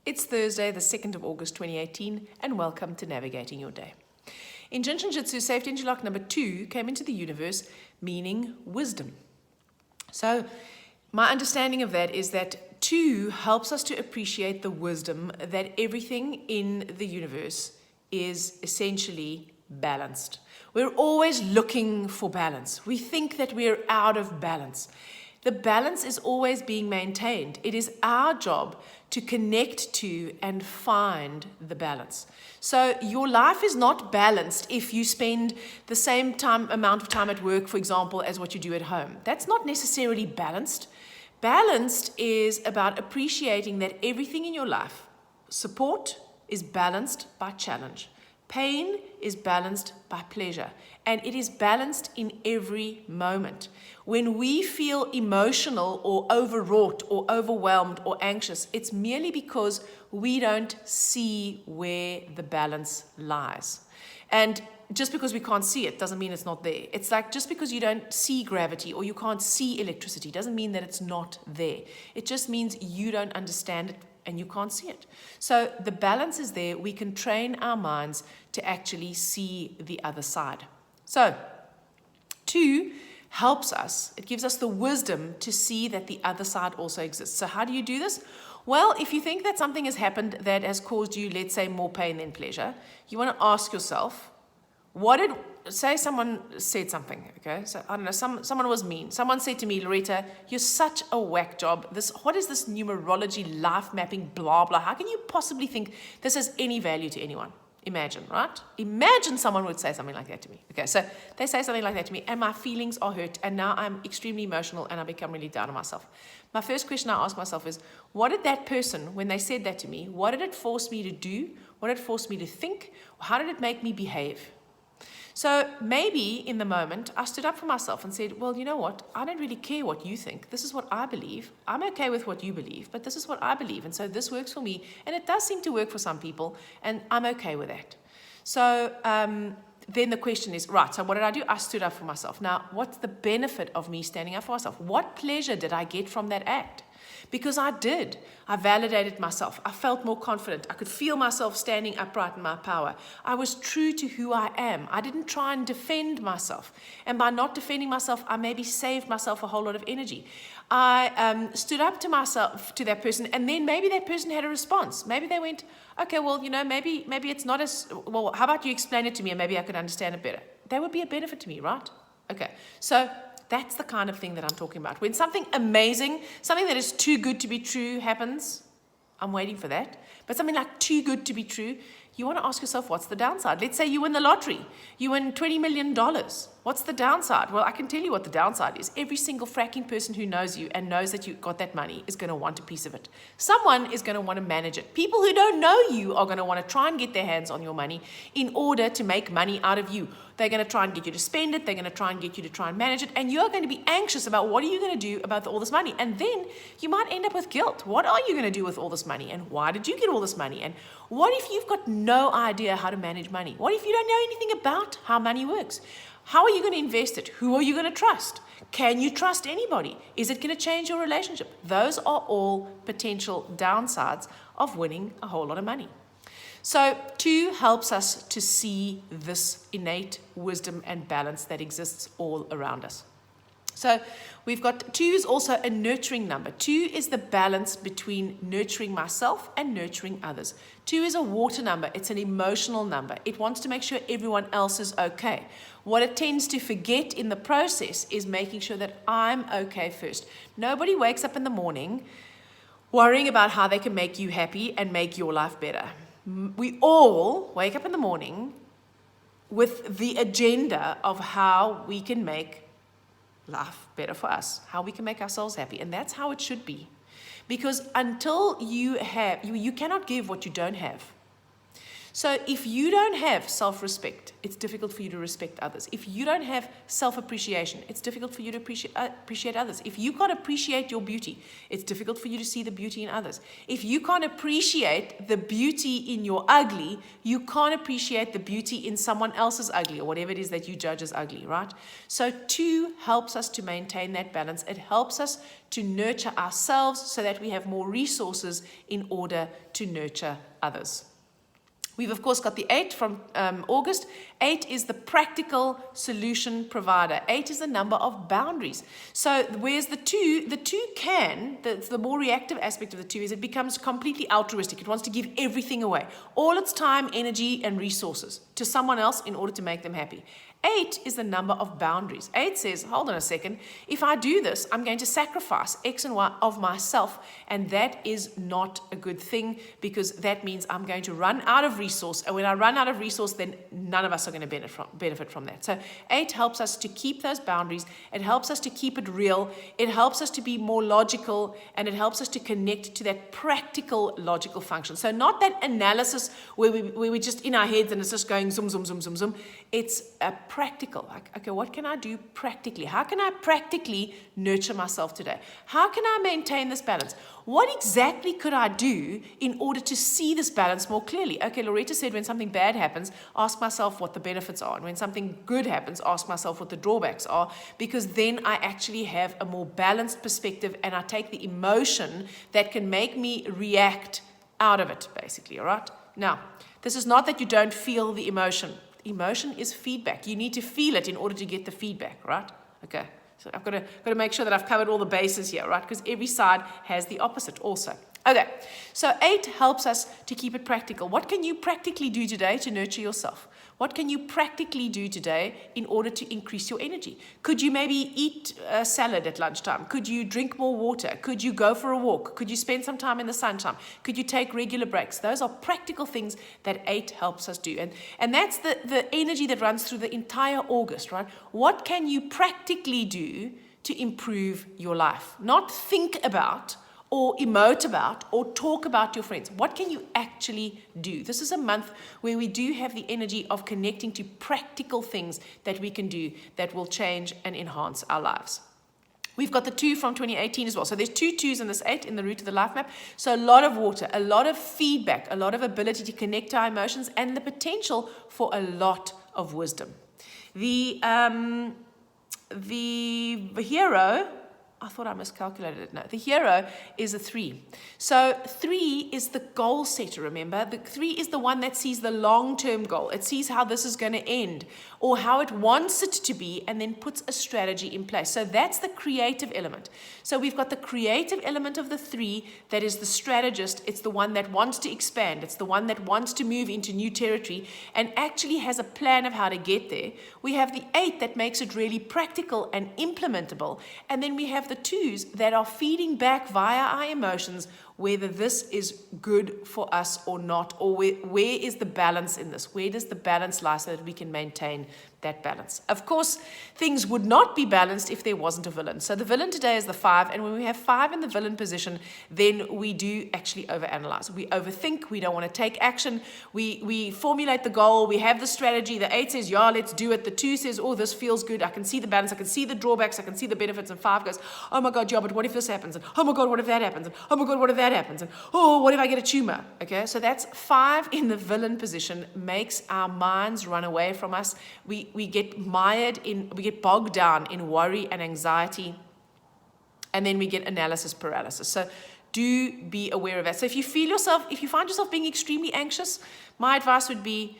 It's Thursday, the 2nd of August 2018, and welcome to Navigating Your Day. In Jinshin Jitsu, safety interlock number 2 came into the universe meaning wisdom. So my understanding of that is that 2 helps us to appreciate the wisdom that everything in the universe is essentially balanced. We're always looking for balance. We think that we're out of balance. The balance is always being maintained. It is our job to connect to and find the balance. So your life is not balanced if you spend the same amount of time at work, for example, as what you do at home. That's not necessarily balanced. Balanced is about appreciating that everything in your life, support is balanced by challenge. Pain is balanced by pleasure, and it is balanced in every moment. When we feel emotional or overwrought or overwhelmed or anxious, it's merely because we don't see where the balance lies. And just because we can't see it doesn't mean it's not there. It's like just because you don't see gravity or you can't see electricity doesn't mean that it's not there. It just means you don't understand it and you can't see it. So the balance is there. We can train our minds to actually see the other side. So 2 helps us. It gives us the wisdom to see that the other side also exists. So how do you do this? Well, if you think that something has happened that has caused you, let's say, more pain than pleasure, you want to ask yourself, say someone said something, okay? So I don't know, someone was mean. Someone said to me, Loretta, you're such a whack job. What is this numerology, life mapping, blah, blah? How can you possibly think this has any value to anyone? Imagine, right? Imagine someone would say something like that to me. Okay, so they say something like that to me and my feelings are hurt and now I'm extremely emotional and I become really down on myself. My first question I ask myself is, what did that person, when they said that to me, what did it force me to do? What did it force me to think? How did it make me behave? So maybe in the moment, I stood up for myself and said, well, you know what? I don't really care what you think. This is what I believe. I'm okay with what you believe, but this is what I believe. And so this works for me. And it does seem to work for some people. And I'm okay with that. So then the question is, right, so what did I do? I stood up for myself. Now, what's the benefit of me standing up for myself? What pleasure did I get from that act? Because I did. I validated myself. I felt more confident. I could feel myself standing upright in my power. I was true to who I am. I didn't try and defend myself. And by not defending myself, I maybe saved myself a whole lot of energy. I stood up to myself, to that person, and then maybe that person had a response. Maybe they went, okay, well, you know, maybe it's not as, well, how about you explain it to me and maybe I could understand it better. That would be a benefit to me, right? Okay, so that's the kind of thing that I'm talking about. When something amazing, something that is too good to be true happens, I'm waiting for that. But something like too good to be true, you want to ask yourself, what's the downside? Let's say you win the lottery. You win $20 million. What's the downside? Well, I can tell you what the downside is. Every single fracking person who knows you and knows that you got that money is going to want a piece of it. Someone is going to want to manage it. People who don't know you are going to want to try and get their hands on your money in order to make money out of you. They're going to try and get you to spend it. They're going to try and get you to try and manage it. And you're going to be anxious about what are you going to do about all this money. And then you might end up with guilt. What are you going to do with all this money? And why did you get all this money? And what if you've got no idea how to manage money? What if you don't know anything about how money works? How are you going to invest it? Who are you going to trust? Can you trust anybody? Is it going to change your relationship? Those are all potential downsides of winning a whole lot of money. So 2 helps us to see this innate wisdom and balance that exists all around us. So we've got 2 is also a nurturing number. 2 is the balance between nurturing myself and nurturing others. 2 is a water number. It's an emotional number. It wants to make sure everyone else is okay. What it tends to forget in the process is making sure that I'm okay first. Nobody wakes up in the morning worrying about how they can make you happy and make your life better. We all wake up in the morning with the agenda of how we can make life better for us, how we can make ourselves happy. And that's how it should be. Because until you have, you cannot give what you don't have. So if you don't have self-respect, it's difficult for you to respect others. If you don't have self-appreciation, it's difficult for you to appreciate others. If you can't appreciate your beauty, it's difficult for you to see the beauty in others. If you can't appreciate the beauty in your ugly, you can't appreciate the beauty in someone else's ugly, or whatever it is that you judge as ugly, right? So 2 helps us to maintain that balance. It helps us to nurture ourselves so that we have more resources in order to nurture others. We've, of course, got the 8 from August. 8 is the practical solution provider. 8 is the number of boundaries. So whereas the 2 can, the more reactive aspect of the 2 is it becomes completely altruistic. It wants to give everything away, all its time, energy, and resources to someone else in order to make them happy. 8 is the number of boundaries. 8 says, hold on a second, if I do this, I'm going to sacrifice X and Y of myself, and that is not a good thing, because that means I'm going to run out of resource, and when I run out of resource, then none of us are going to benefit from that. So 8 helps us to keep those boundaries. It helps us to keep it real. It helps us to be more logical, and it helps us to connect to that practical logical function. So not that analysis where we're just in our heads and it's just going zoom, zoom, zoom, zoom, zoom. It's a practical, like, okay, what can I do practically? How can I practically nurture myself today? How can I maintain this balance? What exactly could I do in order to see this balance more clearly? Okay, Loretta said when something bad happens, ask myself what the benefits are. And when something good happens, ask myself what the drawbacks are, because then I actually have a more balanced perspective and I take the emotion that can make me react out of it, basically, all right? Now, this is not that you don't feel the emotion. Emotion is feedback. You need to feel it in order to get the feedback, right? Okay, so I've got to make sure that I've covered all the bases here, right? Because every side has the opposite also. Okay, so 8 helps us to keep it practical. What can you practically do today to nurture yourself? What can you practically do today in order to increase your energy? Could you maybe eat a salad at lunchtime? Could you drink more water? Could you go for a walk? Could you spend some time in the sunshine? Could you take regular breaks? Those are practical things that 8 helps us do. And that's the energy that runs through the entire August, right? What can you practically do to improve your life? Not think about or emote about, or talk about your friends. What can you actually do? This is a month where we do have the energy of connecting to practical things that we can do that will change and enhance our lives. We've got the 2 from 2018 as well. So there's 2 2s in this 8 in the root of the life map. So a lot of water, a lot of feedback, a lot of ability to connect to our emotions, and the potential for a lot of wisdom. The hero, I thought I miscalculated it. No, the hero is a 3. So 3 is the goal setter, remember? The 3 is the one that sees the long-term goal. It sees how this is going to end or how it wants it to be and then puts a strategy in place. So that's the creative element. So we've got the creative element of the 3 that is the strategist. It's the one that wants to expand. It's the one that wants to move into new territory and actually has a plan of how to get there. We have the 8 that makes it really practical and implementable. And then we have the 2s that are feeding back via our emotions whether this is good for us or not, or where is the balance in this? Where does the balance lie so that we can maintain that balance? Of course, things would not be balanced if there wasn't a villain. So the villain today is the 5, and when we have 5 in the villain position, then we do actually overanalyze. We overthink, we don't want to take action, we formulate the goal, we have the strategy, the 8 says, yeah, let's do it, the 2 says, oh, this feels good, I can see the balance, I can see the drawbacks, I can see the benefits, and 5 goes, oh my God, yeah, but what if this happens? And oh my God, what if that happens? And oh my God, what if that happens? And oh, what if I get a tumor? Okay, so that's 5 in the villain position, makes our minds run away from us. We get mired in, we get bogged down in worry and anxiety, and then we get analysis paralysis. So do be aware of that. So if you find yourself being extremely anxious, my advice would be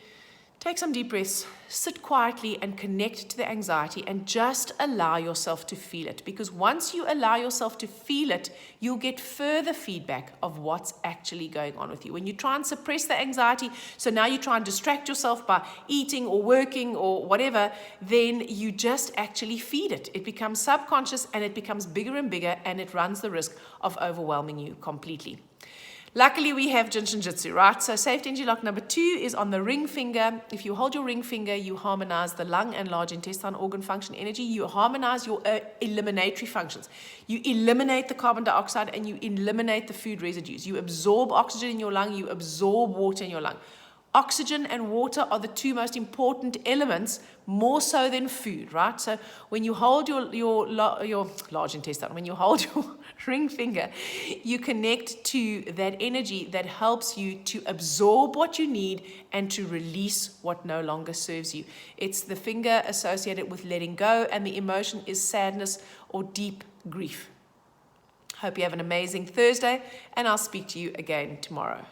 take some deep breaths, sit quietly and connect to the anxiety and just allow yourself to feel it. Because once you allow yourself to feel it, you'll get further feedback of what's actually going on with you. When you try and suppress the anxiety, so now you try and distract yourself by eating or working or whatever, then you just actually feed it. It becomes subconscious and it becomes bigger and bigger, and it runs the risk of overwhelming you completely. Luckily, we have Jinshin Jyutsu, right? So safety energy lock number 2 is on the ring finger. If you hold your ring finger, you harmonize the lung and large intestine organ function energy. You harmonize your eliminatory functions. You eliminate the carbon dioxide and you eliminate the food residues. You absorb oxygen in your lung. You absorb water in your lung. Oxygen and water are the two most important elements, more so than food, right? So when you hold your large intestine, when you hold your ring finger, you connect to that energy that helps you to absorb what you need and to release what no longer serves you. It's the finger associated with letting go, and the emotion is sadness or deep grief. Hope you have an amazing Thursday, and I'll speak to you again tomorrow.